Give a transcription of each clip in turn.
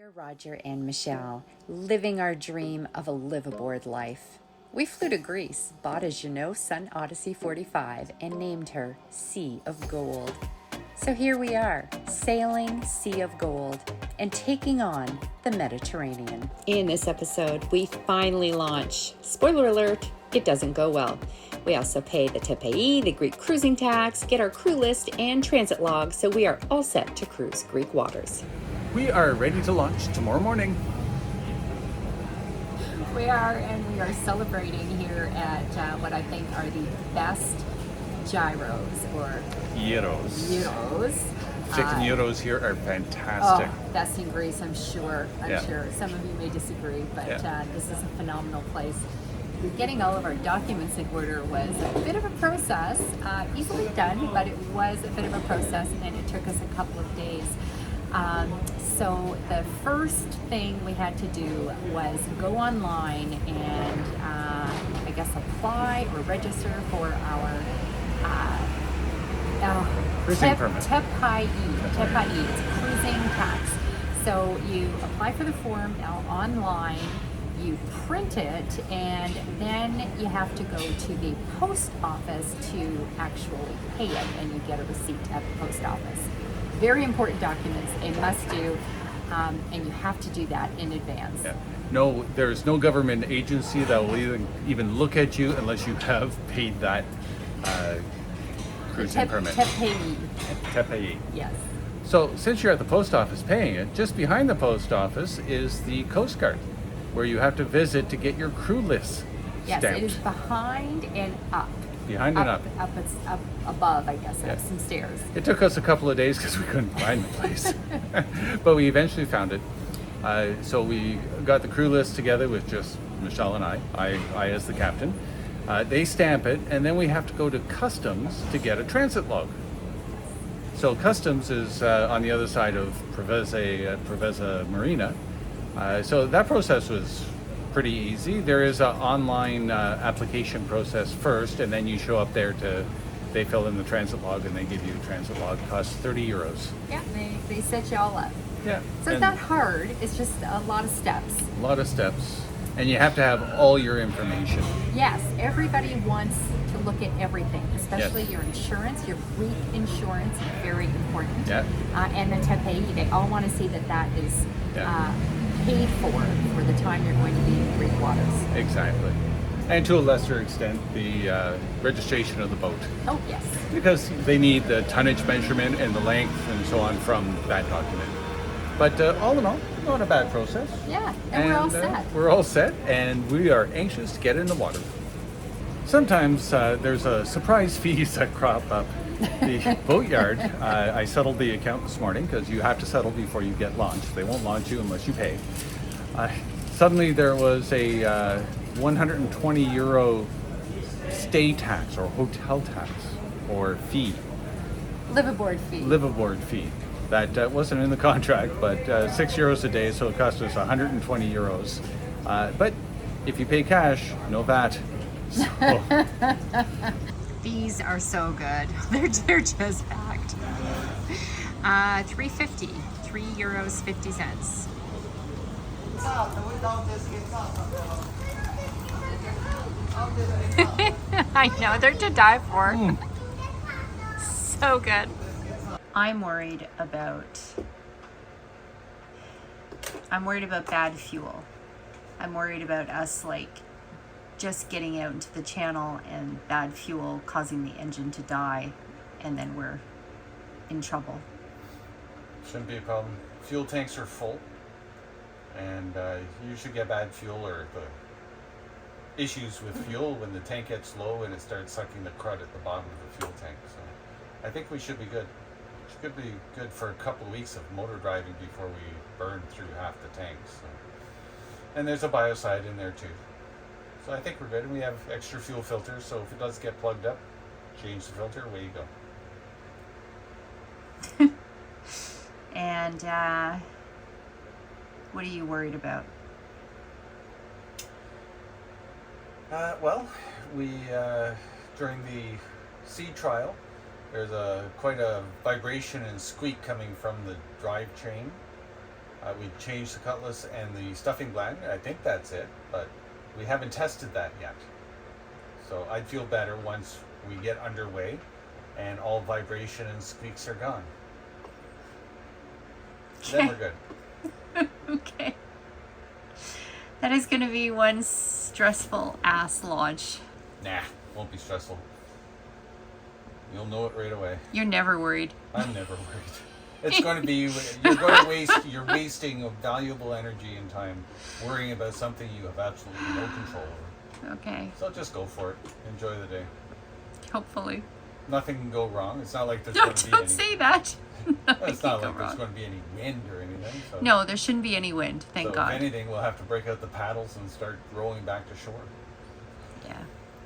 We're Roger and Michelle, living our dream of a live-aboard life. We flew to Greece, bought a Jeanneau Sun Odyssey 45, and named her Sea of Gold. So here we are, sailing Sea of Gold and taking on the Mediterranean. In this episode, we finally launch. Spoiler alert, it doesn't go well. We also pay the TPI, the Greek cruising tax, get our crew list and transit log, so we are all set to cruise Greek waters. We are ready to launch tomorrow morning. We are, and we are celebrating here at what I think are the best gyros or gyros. Chicken gyros here are fantastic. Oh, best in Greece, I'm sure. I'm sure. Some of you may disagree, but this is a phenomenal place. Getting all of our documents in order was a bit of a process, easily done, but it was a bit of a process, and it took us a couple of days. So the first thing we had to do was go online and I guess apply or register for our cruising permit. TPI. It's a cruising tax. So you apply for the form online, you print it, and then you have to go to the post office to actually pay it, and you get a receipt at the post office. Very important documents, a must do, and you have to do that in advance. Yeah. No, there's no government agency that will even look at you unless you have paid that cruising permit. TPI. Yes. So since you're at the post office paying it, just behind the post office is the Coast Guard, where you have to visit to get your crew list Yes, stamped. it is behind and up. Behind and up. It's up above, I guess, up some stairs. It took us a couple of days because we couldn't find the place, but we eventually found it. So we got the crew list together with just Michelle and I as the captain. They stamp it, and then we have to go to customs to get a transit log. So customs is on the other side of Preveza Marina. So that process was pretty easy. There is an online application process first, and then you show up there they fill in the transit log and they give you a transit log. It costs 30 euros. Yeah, they set you all up. Yeah. So it's not hard, it's just a lot of steps. A lot of steps. And you have to have all your information. Yes, everybody wants to look at everything, especially your insurance, your Greek insurance is very important. Yeah. And the TPI, they all want to see that is paid for the time you're going to be in Greek waters. Exactly. And to a lesser extent, the registration of the boat. Oh, yes. Because they need the tonnage measurement and the length and so on from that document. But all in all, not a bad process. Yeah, and we're all set. We're all set, and we are anxious to get in the water. Sometimes there's a surprise fees that crop up. The boatyard, I settled the account this morning because you have to settle before you get launched. They won't launch you unless you pay. Suddenly there was a 120 euro stay tax or hotel tax or fee. Live-aboard fee. Live-aboard fee. That wasn't in the contract, but 6 euros a day, so it cost us 120 euros. But if you pay cash, no VAT. So. These are so good. They're just packed. 3.50, €3.50. I know, they're to die for. So good. I'm worried about bad fuel. I'm worried about us just getting out into the channel and bad fuel causing the engine to die, and then we're in trouble. Shouldn't be a problem. Fuel tanks are full, and you should get bad fuel or the issues with fuel when the tank gets low and it starts sucking the crud at the bottom of the fuel tank. So I think we should be good. It could be good for a couple of weeks of motor driving before we burn through half the tanks. So. And there's a biocide in there too. So I think we're good. And we have extra fuel filters, so if it does get plugged up, change the filter, away you go. And what are you worried about? Well, we during the sea trial, there's quite a vibration and squeak coming from the drive chain, We changed the cutlass and the stuffing gland. I think that's it, but we haven't tested that yet. So I'd feel better once we get underway and all vibration and squeaks are gone. Then we're good. Okay. That is going to be one stressful ass launch. Nah, won't be stressful. You'll know it right away. You're never worried. I'm never worried. It's going to be, you're wasting valuable energy and time worrying about something you have absolutely no control over. Okay. So just go for it. Enjoy the day. Hopefully. Nothing can go wrong. It's not like there's No, going to be don't say that. It's not like there's going to be any wind or anything. So. No, there shouldn't be any wind, thank God. If anything, we'll have to break out the paddles and start rowing back to shore. Yeah.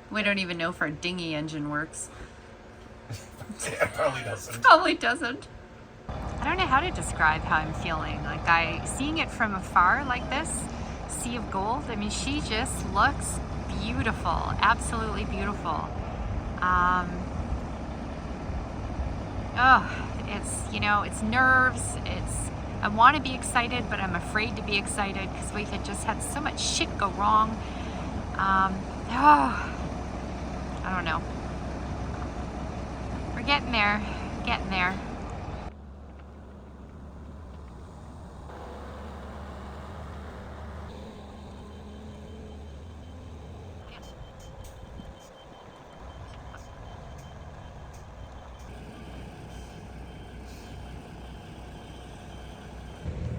We don't even know if our dinghy engine works. Yeah, probably doesn't. Probably doesn't. I don't know how to describe how I'm feeling. Like, seeing it from afar like this, sea of gold, I mean, she just looks beautiful, absolutely beautiful. It's, you know, it's nerves, I want to be excited, but I'm afraid to be excited because we've just had so much shit go wrong. I don't know. We're getting there, getting there.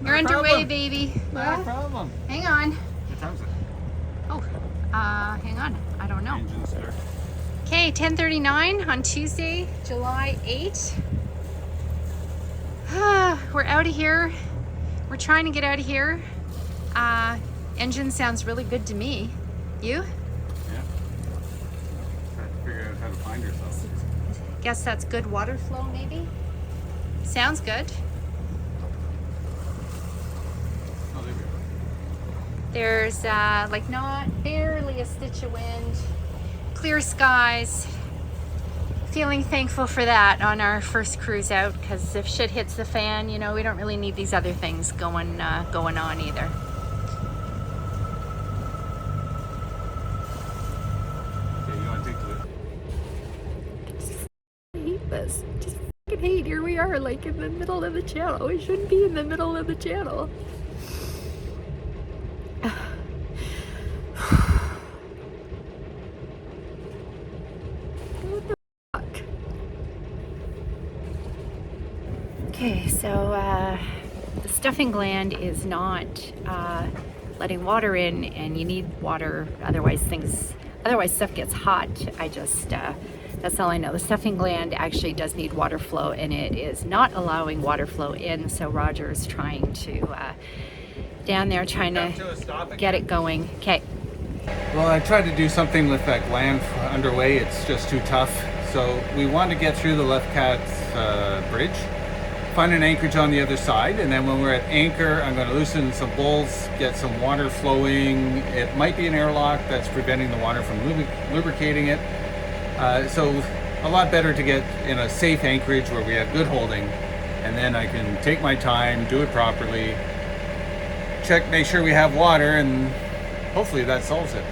You're underway, baby. No problem. Hang on. What time is it? Oh, hang on. I don't know. Engine start. Okay, 10:39 on Tuesday, July 8th. We're out of here. We're trying to get out of here. Engine sounds really good to me. You? Yeah. Trying to figure out how to find yourself. Guess that's good water flow, maybe? Sounds good. Oh, there we go. There's like not barely a stitch of wind. Clear skies. Feeling thankful for that on our first cruise out, because if shit hits the fan, you know, we don't really need these other things going on either. Okay, you want to take the I hate this. Just fucking hate. Here we are, like in the middle of the channel. We shouldn't be in the middle of the channel. What the fuck? Okay, so the stuffing gland is not letting water in, and you need water, otherwise stuff gets hot. That's all I know. The stuffing gland actually does need water flow, and it is not allowing water flow in, so Roger is trying to down there trying to get it going. Okay. Well, I tried to do something with that gland underway. It's just too tough. So we want to get through the Left Cat's bridge, find an anchorage on the other side, and then when we're at anchor, I'm going to loosen some bolts, get some water flowing. It might be an airlock that's preventing the water from lubricating it. So a lot better to get in a safe anchorage where we have good holding, and then I can take my time, do it properly, check, make sure we have water, and hopefully that solves it.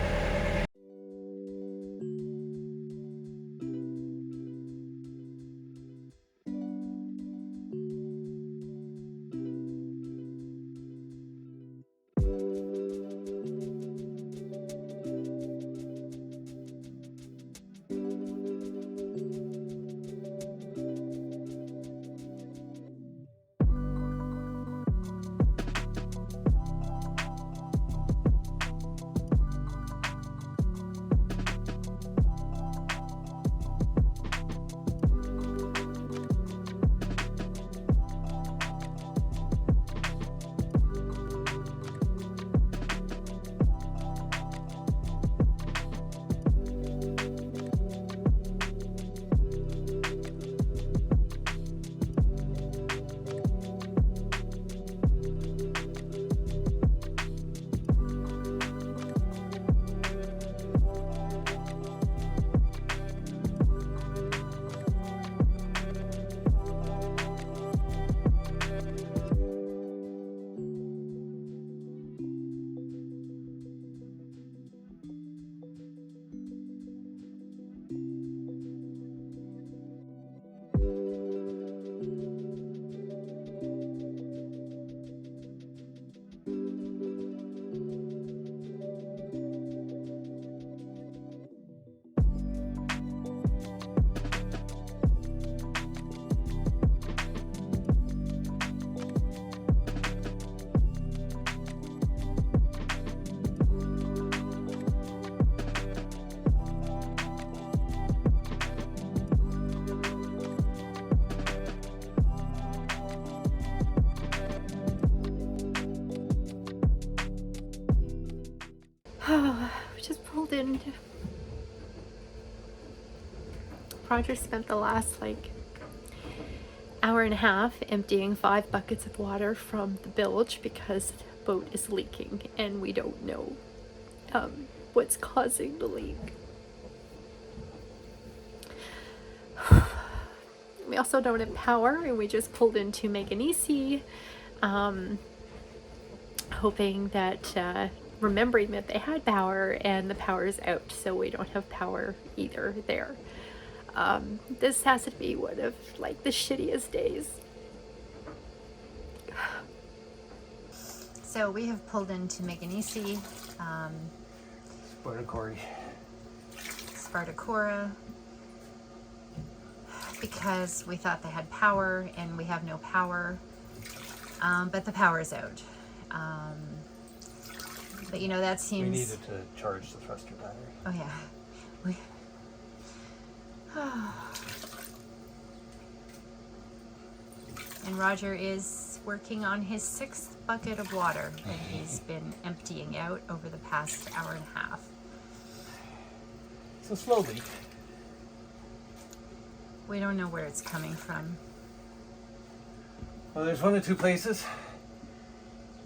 We just pulled in. Roger spent the last like hour and a half emptying 5 buckets of water from the bilge because the boat is leaking and we don't know what's causing the leak. We also don't have power, and we just pulled into Meganisi, hoping that, remembering that they had power, and the power's out, so we don't have power either there. This has to be one of like the shittiest days. So we have pulled into Meganisi, Spartacora, because we thought they had power and we have no power, but the power is out. But you know, that seems... We needed to charge the thruster battery. Oh yeah. We... And Roger is working on his 6th bucket of water that he's been emptying out over the past hour and a half. It's a slow leak. We don't know where it's coming from. Well, there's one of two places.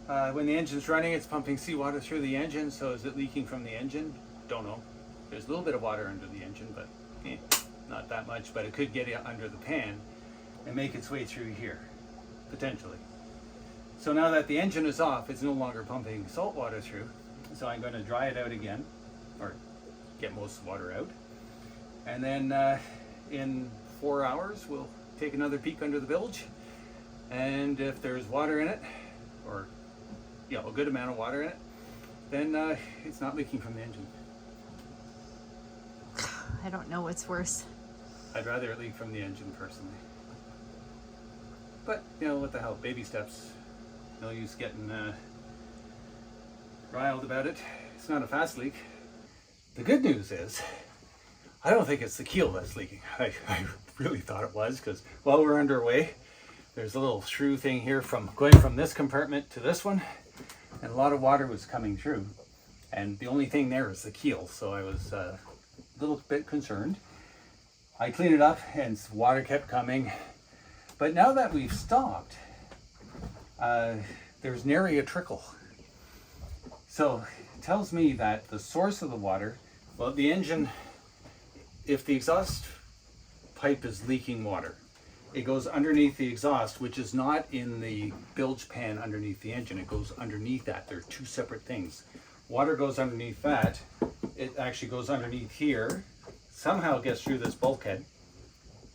When the engine's running, it's pumping seawater through the engine, so is it leaking from the engine? Don't know. There's a little bit of water under the engine, but not that much, but it could get under the pan and make its way through here, potentially. So now that the engine is off, it's no longer pumping salt water through, so I'm going to dry it out again, or get most of the water out. And then in 4 hours, we'll take another peek under the bilge, and if there's water in it, or a good amount of water in it, then it's not leaking from the engine. I don't know what's worse. I'd rather it leak from the engine personally. But, what the hell, baby steps. No use getting riled about it. It's not a fast leak. The good news is, I don't think it's the keel that's leaking. I really thought it was, because while we're underway, there's a little through thing here from going from this compartment to this one, and a lot of water was coming through. And the only thing there is the keel, so I was a little bit concerned. I cleaned it up and water kept coming. But now that we've stopped, there's nary a trickle. So it tells me that the source of the water, well, the engine, if the exhaust pipe is leaking water, it goes underneath the exhaust, which is not in the bilge pan underneath the engine. It goes underneath that. They're two separate things. Water goes underneath that. It actually goes underneath here. Somehow gets through this bulkhead.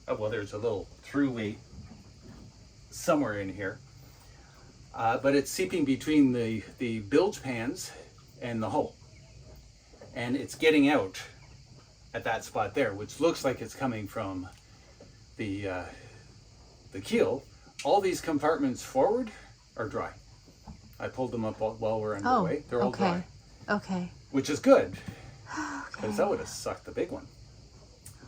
Oh, well, there's a little throughway somewhere in here. But it's seeping between the bilge pans and the hull. And it's getting out at that spot there, which looks like it's coming from the keel. All these compartments forward are dry. I pulled them up while we're underway. They're all dry. Okay. Which is good, because that would have sucked the big one.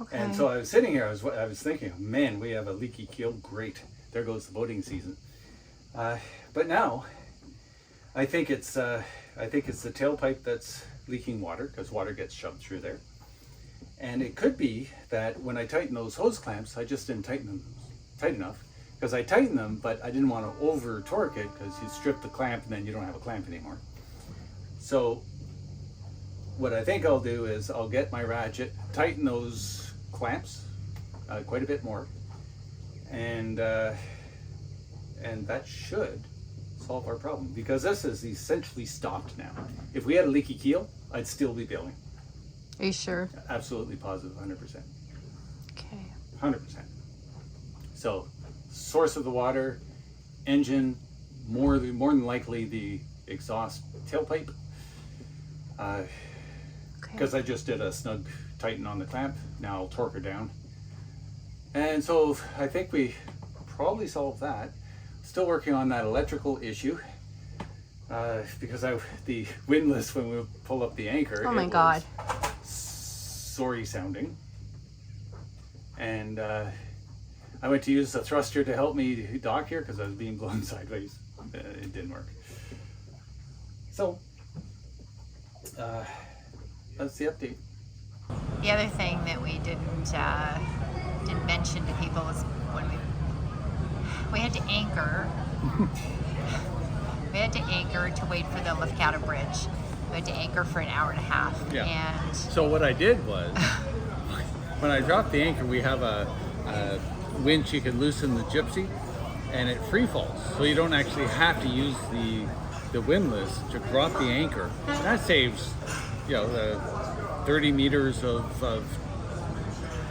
Okay. And so I was sitting here, I was thinking, man, we have a leaky keel, great. There goes the boating season. But now, I think it's the tailpipe that's leaking water, because water gets shoved through there. And it could be that when I tighten those hose clamps, I just didn't tighten them tight enough, because I tightened them, but I didn't want to over torque it, because you strip the clamp and then you don't have a clamp anymore. So what I think I'll do is I'll get my ratchet, tighten those clamps quite a bit more, and that should solve our problem, because this is essentially stopped now. If we had a leaky keel, I'd still be bailing. Are you sure? Absolutely positive, 100%. Okay. 100%. So, source of the water, engine, more than likely the exhaust tailpipe. Because I just did a snug tighten on the clamp. Now I'll torque her down. And so I think we probably solved that. Still working on that electrical issue. Because the windlass, when we pull up the anchor, oh my God, sorry sounding. And I went to use the thruster to help me dock here because I was being blown sideways. It didn't work. So That's the update. The other thing that we didn't mention to people was when we had to anchor. We had to anchor to wait for the Lithgow Bridge. We had to anchor for an hour and a half. Yeah. And So what I did was, when I dropped the anchor, we have a winch you can loosen the gypsy, and it free falls. So you don't actually have to use the windlass to drop the anchor. And that saves, 30 meters of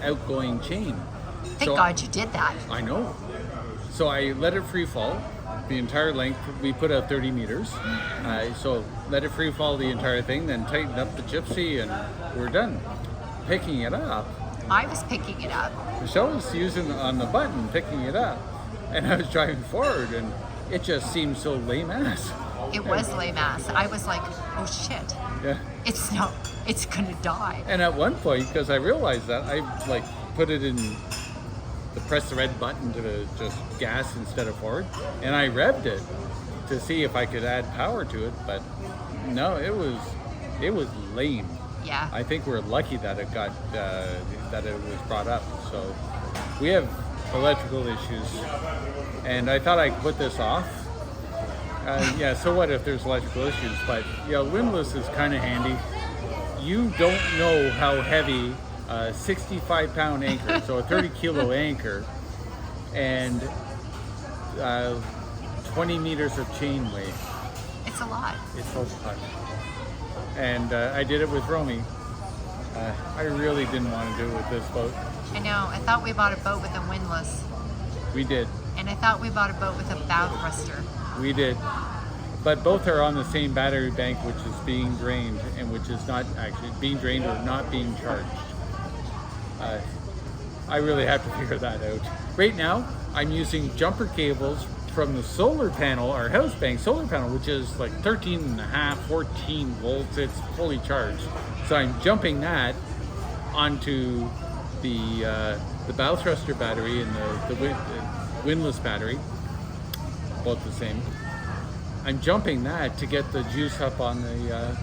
outgoing chain. thank God you did that. I know. So I let it free fall the entire length. We put out 30 meters. So let it free fall the entire thing, then tighten up the gypsy, and we're done. Picking it up, I was picking it up. Michelle was using on the button, picking it up, and I was driving forward, and it just seemed so lame ass. It was lame ass. I was like, oh shit. Yeah. It's gonna die. And at one point, because I realized that, I put it in press the red button to just gas instead of forward, and I revved it to see if I could add power to it, but no, it was lame. Yeah. I think we're lucky that it got that it was brought up. So we have electrical issues, and I thought I'd put this off. So what if there's electrical issues? But windlass is kind of handy. You don't know how heavy a 65-pound anchor, so a 30-kilo anchor, and 20 meters of chain weight. It's a lot. It's a lot. And I did it with Romy. I really didn't want to do it with this boat. I know. I thought we bought a boat with a windlass, We did. and I thought we bought a boat with a bow thruster. We did. But both are on the same battery bank, which is being drained, and which is not actually being drained or not being charged. I really have to figure that out. Right now, I'm using jumper cables from the solar panel, our house bank solar panel, which is like 13 and a half, 14 volts. It's fully charged. So I'm jumping that onto the bow thruster battery and the windlass battery, both the same. I'm jumping that to get the juice up on the...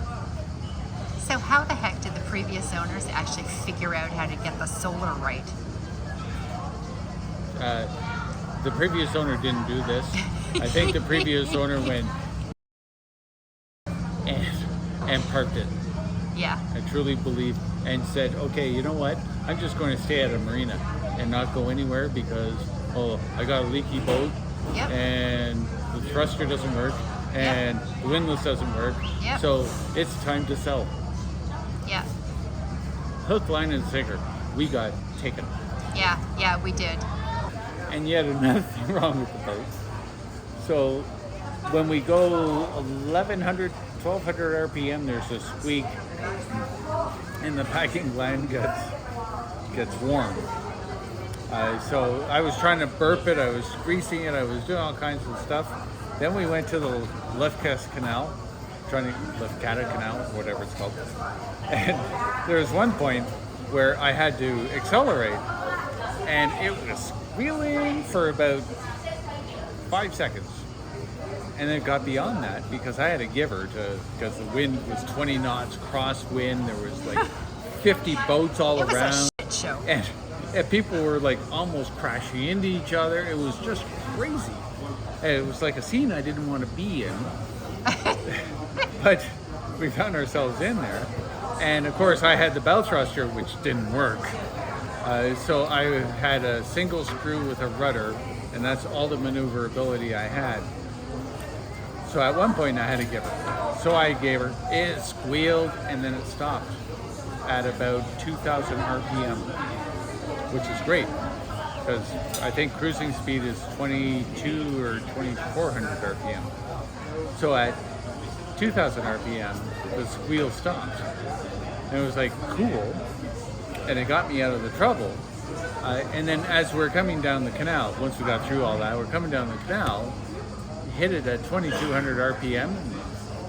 So how the heck did the previous owners actually figure out how to get the solar right? The previous owner didn't do this. I think the previous owner went and parked it. Yeah. I truly believe, and said, okay, you know what? I'm just going to stay at a marina and not go anywhere because, I got a leaky boat, Yep. and the thruster doesn't work, and the windlass doesn't work. Yep. So it's time to sell. Yeah. Hook, line, and sinker. We got taken. Yeah, we did. And yet another thing wrong with the boat. So when we go 1100, 1200 RPM, there's a squeak, and the packing gland gets warm. So I was trying to burp it, I was greasing it, I was doing all kinds of stuff. Then we went to the Lithgow Canal, Lithgow Canal, whatever it's called. And there was one point where I had to accelerate, and it was squealing for about 5 seconds. And then it got beyond that because I had to give her because the wind was 20 knots crosswind. There was like 50 boats all It around. was a shit show. And people were like almost crashing into each other. It was just crazy. And it was like a scene I didn't want to be in. But we found ourselves in there. And of course I had the bow thruster, which didn't work. So I had a single screw with a rudder, and that's all the maneuverability I had. So at one point I had to give her. So I gave her. It squealed, and then it stopped at about 2,000 RPM, which is great because I think cruising speed is 22 or 2,400 RPM. So at 2,000 RPM, the squeal stopped. And it was like cool, and it got me out of the trouble. And then as we're coming down the canal, once we got through all that, we're coming down the canal, hit it at 2,200 RPM.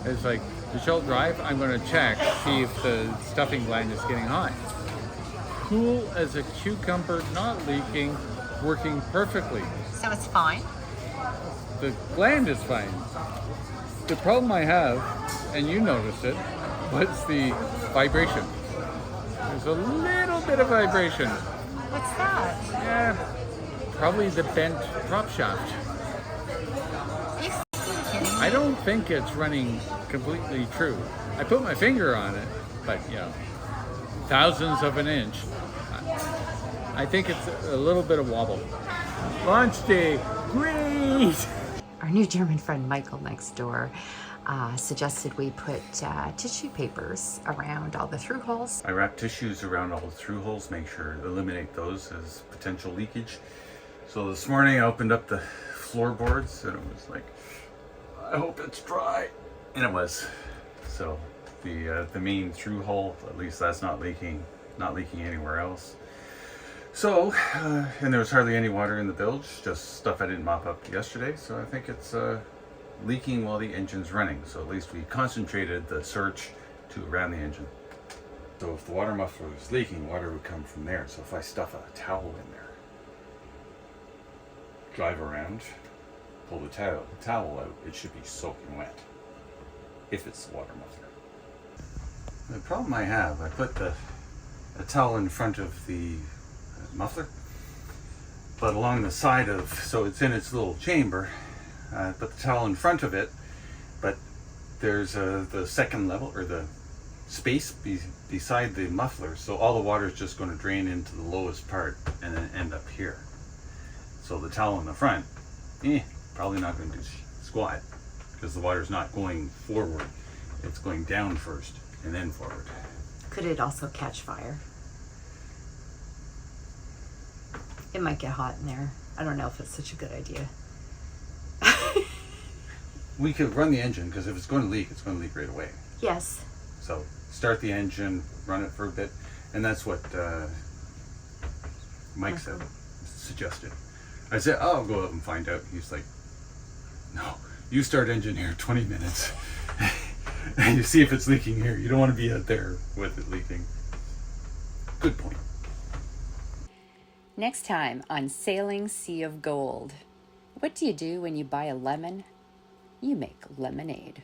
It's like, Michelle, drive, I'm going to check, see if the stuffing gland is getting hot. Cool as a cucumber, not leaking, working perfectly. So it's fine. The gland is fine. The problem I have, and you noticed it, What's the vibration? There's a little bit of vibration. What's that? Yeah, probably the bent drop shaft. I don't think it's running completely true. I put my finger on it, but thousandths of an inch. I think it's a little bit of wobble. Launch day, great! Our new German friend Michael next door suggested we put tissue papers around all the through holes. I wrap tissues around all the through holes, make sure to eliminate those as potential leakage. So this morning I opened up the floorboards and it was like, I hope it's dry. And it was. So the main through hole, at least that's not leaking anywhere else. So, and there was hardly any water in the bilge, just stuff I didn't mop up yesterday. So I think it's leaking while the engine's running. So at least we concentrated the search to around the engine. So if the water muffler is leaking, water would come from there. So if I stuff a towel in there, drive around, pull the towel out, it should be soaking wet. If it's the water muffler. The problem I have, I put a towel in front of the muffler, but along the side of, so it's in its little chamber, put the towel in front of it, but there's the second level, or the space beside the muffler, so all the water is just going to drain into the lowest part and then end up here. So the towel in the front, probably not going to do squat, because the water's not going forward, it's going down first and then forward. Could it also catch fire? It might get hot in there. I don't know if it's such a good idea. We could run the engine, because if it's going to leak, it's going to leak right away. Yes. So start the engine, run it for a bit, and that's what Mike suggested. I said, I'll go out and find out. He's like, no, you start engine here 20 minutes and you see if it's leaking here. You don't want to be out there with it leaking. Good point. Next time on Sailing Sea of Gold. What do you do when you buy a lemon? You make lemonade.